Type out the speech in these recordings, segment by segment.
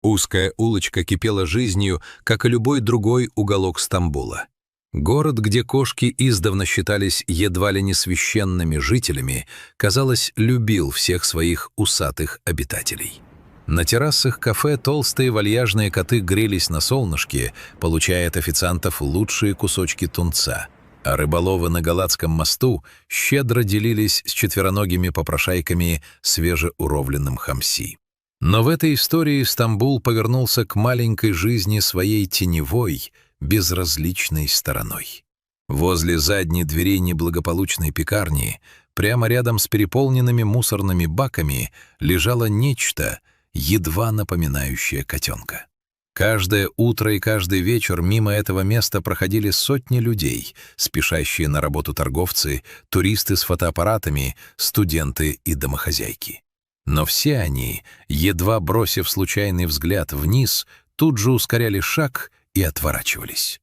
Узкая улочка кипела жизнью, как и любой другой уголок Стамбула. Город, где кошки издавна считались едва ли не священными жителями, казалось, любил всех своих усатых обитателей. На террасах кафе толстые вальяжные коты грелись на солнышке, получая от официантов лучшие кусочки тунца, а рыболовы на Галатском мосту щедро делились с четвероногими попрошайками свежеуровленным хамси. Но в этой истории Стамбул повернулся к маленькой жизни своей теневой, безразличной стороной. Возле задней двери неблагополучной пекарни, прямо рядом с переполненными мусорными баками, лежало нечто, едва напоминающее котенка. Каждое утро и каждый вечер мимо этого места проходили сотни людей, спешащие на работу торговцы, туристы с фотоаппаратами, студенты и домохозяйки. Но все они, едва бросив случайный взгляд вниз, тут же ускоряли шаг и отворачивались.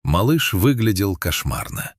Малыш выглядел кошмарно.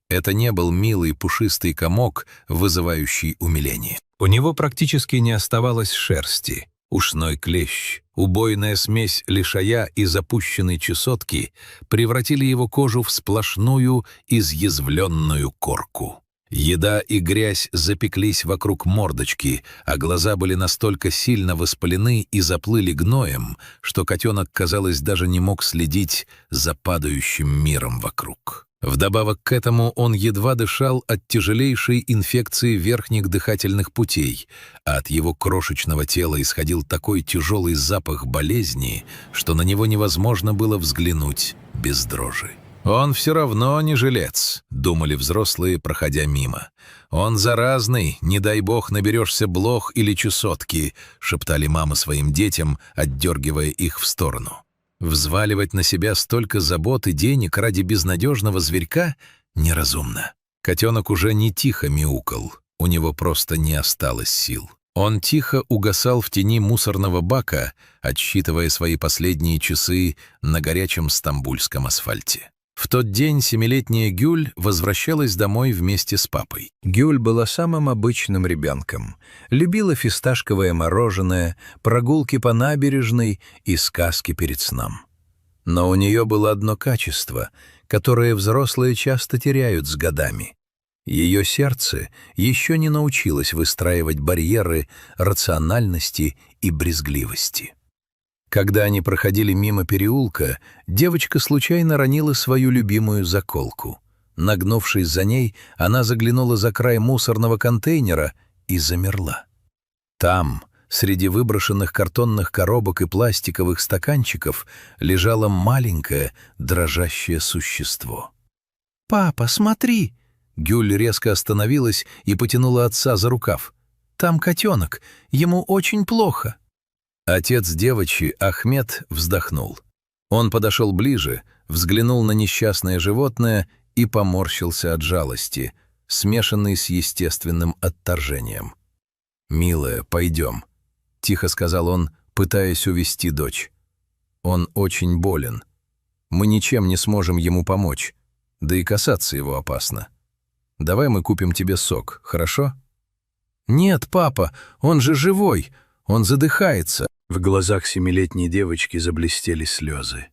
Это не был милый пушистый комок, вызывающий умиление. У него практически не оставалось шерсти. Ушной клещ, убойная смесь лишая и запущенной чесотки превратили его кожу в сплошную изъязвленную корку. Еда и грязь запеклись вокруг мордочки, а глаза были настолько сильно воспалены и заплыли гноем, что котенок, казалось, даже не мог следить за падающим миром вокруг. Вдобавок к этому он едва дышал от тяжелейшей инфекции верхних дыхательных путей, а от его крошечного тела исходил такой тяжелый запах болезни, что на него невозможно было взглянуть без дрожи. «Он все равно не жилец», — думали взрослые, проходя мимо. «Он заразный, не дай бог наберешься блох или чесотки», — шептали мамы своим детям, отдергивая их в сторону. Взваливать на себя столько забот и денег ради безнадежного зверька неразумно. Котенок уже не тихо мяукал, у него просто не осталось сил. Он тихо угасал в тени мусорного бака, отсчитывая свои последние часы на горячем стамбульском асфальте. В тот день 7-летняя Гюль возвращалась домой вместе с папой. Гюль была самым обычным ребенком. Любила фисташковое мороженое, прогулки по набережной и сказки перед сном. Но у нее было одно качество, которое взрослые часто теряют с годами. Ее сердце еще не научилось выстраивать барьеры рациональности и брезгливости. Когда они проходили мимо переулка, девочка случайно ронила свою любимую заколку. Нагнувшись за ней, она заглянула за край мусорного контейнера и замерла. Там, среди выброшенных картонных коробок и пластиковых стаканчиков, лежало маленькое дрожащее существо. «Папа, смотри!» Гюль резко остановилась и потянула отца за рукав. «Там котенок, ему очень плохо». Отец девочки, Ахмед, вздохнул. Он подошел ближе, взглянул на несчастное животное и поморщился от жалости, смешанной с естественным отторжением. «Милая, пойдем», — тихо сказал он, пытаясь увести дочь. «Он очень болен. Мы ничем не сможем ему помочь, да и касаться его опасно. Давай мы купим тебе сок, хорошо?» «Нет, папа, он же живой, он задыхается». В глазах 7-летней девочки заблестели слезы.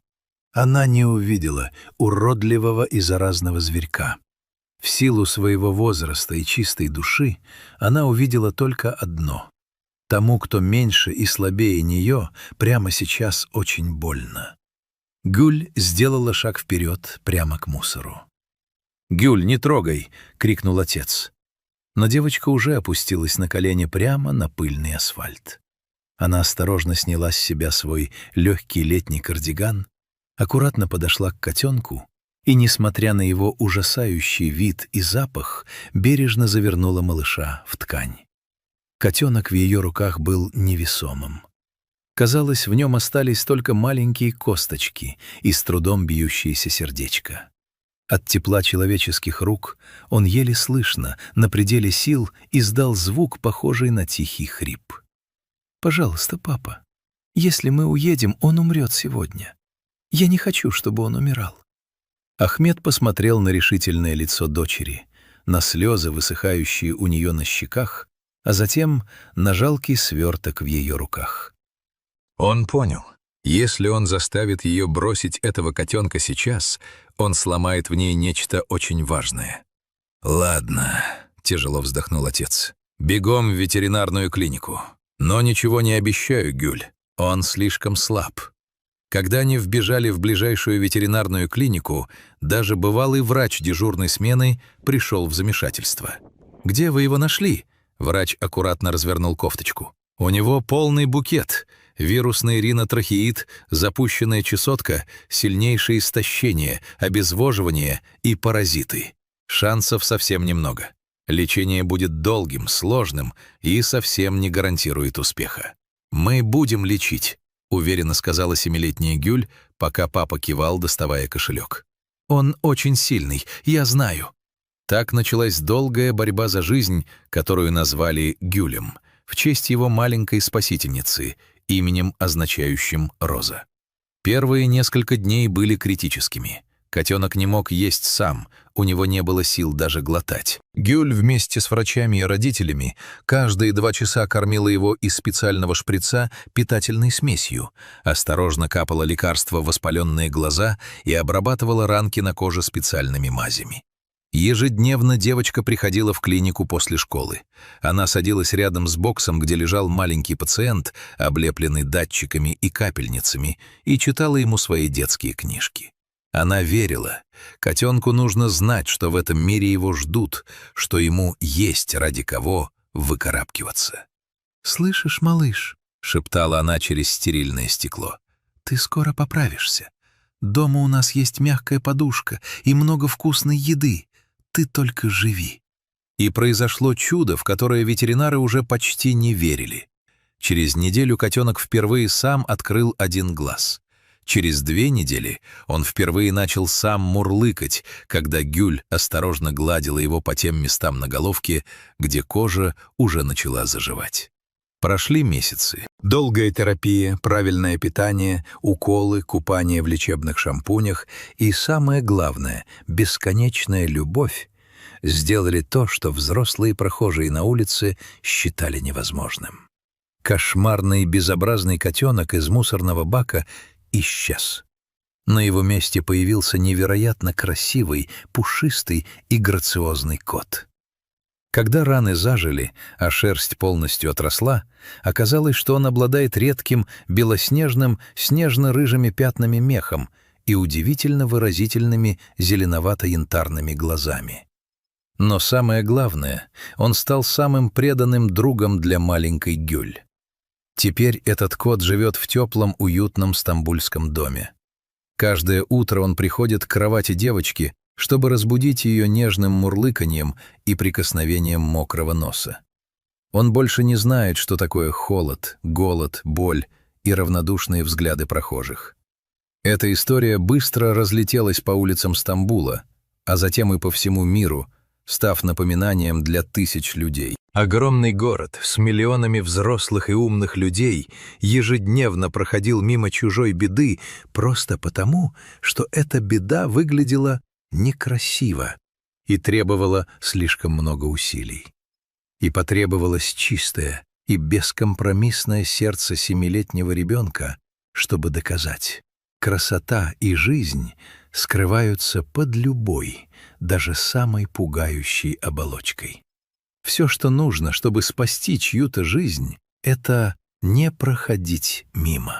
Она не увидела уродливого и заразного зверька. В силу своего возраста и чистой души она увидела только одно. Тому, кто меньше и слабее нее, прямо сейчас очень больно. Гюль сделала шаг вперед, прямо к мусору. «Гюль, не трогай!» — крикнул отец. Но девочка уже опустилась на колени прямо на пыльный асфальт. Она осторожно сняла с себя свой легкий летний кардиган, аккуратно подошла к котенку и, несмотря на его ужасающий вид и запах, бережно завернула малыша в ткань. Котенок в ее руках был невесомым. Казалось, в нем остались только маленькие косточки и с трудом бьющееся сердечко. От тепла человеческих рук он еле слышно, на пределе сил, издал звук, похожий на тихий хрип. «Пожалуйста, папа, если мы уедем, он умрет сегодня. Я не хочу, чтобы он умирал». Ахмед посмотрел на решительное лицо дочери, на слезы, высыхающие у нее на щеках, а затем на жалкий сверток в ее руках. Он понял, если он заставит ее бросить этого котенка сейчас, он сломает в ней нечто очень важное. «Ладно», — тяжело вздохнул отец, — «бегом в ветеринарную клинику. Но ничего не обещаю, Гюль, он слишком слаб». Когда они вбежали в ближайшую ветеринарную клинику, даже бывалый врач дежурной смены пришел в замешательство. «Где вы его нашли?» Врач аккуратно развернул кофточку. «У него полный букет. Вирусный ринотрахеид, запущенная чесотка, сильнейшее истощение, обезвоживание и паразиты. Шансов совсем немного. Лечение будет долгим, сложным и совсем не гарантирует успеха. Мы будем лечить», — уверенно сказала 7-летняя Гюль, пока папа кивал, доставая кошелек. «Он очень сильный, я знаю». Так началась долгая борьба за жизнь, которую назвали Гюлем, в честь его маленькой спасительницы, именем, означающим «роза». Первые несколько дней были критическими. Котенок не мог есть сам, у него не было сил даже глотать. Гюль вместе с врачами и родителями каждые 2 часа кормила его из специального шприца питательной смесью, осторожно капала лекарство в воспаленные глаза и обрабатывала ранки на коже специальными мазями. Ежедневно девочка приходила в клинику после школы. Она садилась рядом с боксом, где лежал маленький пациент, облепленный датчиками и капельницами, и читала ему свои детские книжки. Она верила, котенку нужно знать, что в этом мире его ждут, что ему есть ради кого выкарабкиваться. «Слышишь, малыш?» — шептала она через стерильное стекло. «Ты скоро поправишься. Дома у нас есть мягкая подушка и много вкусной еды. Ты только живи». И произошло чудо, в которое ветеринары уже почти не верили. Через неделю котенок впервые сам открыл один глаз. Через 2 недели он впервые начал сам мурлыкать, когда Гюль осторожно гладила его по тем местам на головке, где кожа уже начала заживать. Прошли месяцы. Долгая терапия, правильное питание, уколы, купание в лечебных шампунях и, самое главное, бесконечная любовь сделали то, что взрослые прохожие на улице считали невозможным. Кошмарный безобразный котенок из мусорного бака исчез. На его месте появился невероятно красивый, пушистый и грациозный кот. Когда раны зажили, а шерсть полностью отросла, оказалось, что он обладает редким белоснежным снежно-рыжими пятнами мехом и удивительно выразительными зеленовато-янтарными глазами. Но самое главное, он стал самым преданным другом для маленькой Гюль. Теперь этот кот живет в теплом, уютном стамбульском доме. Каждое утро он приходит к кровати девочки, чтобы разбудить ее нежным мурлыканьем и прикосновением мокрого носа. Он больше не знает, что такое холод, голод, боль и равнодушные взгляды прохожих. Эта история быстро разлетелась по улицам Стамбула, а затем и по всему миру, став напоминанием для тысяч людей. Огромный город с миллионами взрослых и умных людей ежедневно проходил мимо чужой беды просто потому, что эта беда выглядела некрасиво и требовала слишком много усилий. И потребовалось чистое и бескомпромиссное сердце 7-летнего ребенка, чтобы доказать: красота и жизнь скрываются под любой, даже самой пугающей оболочкой. Все, что нужно, чтобы спасти чью-то жизнь, это не проходить мимо.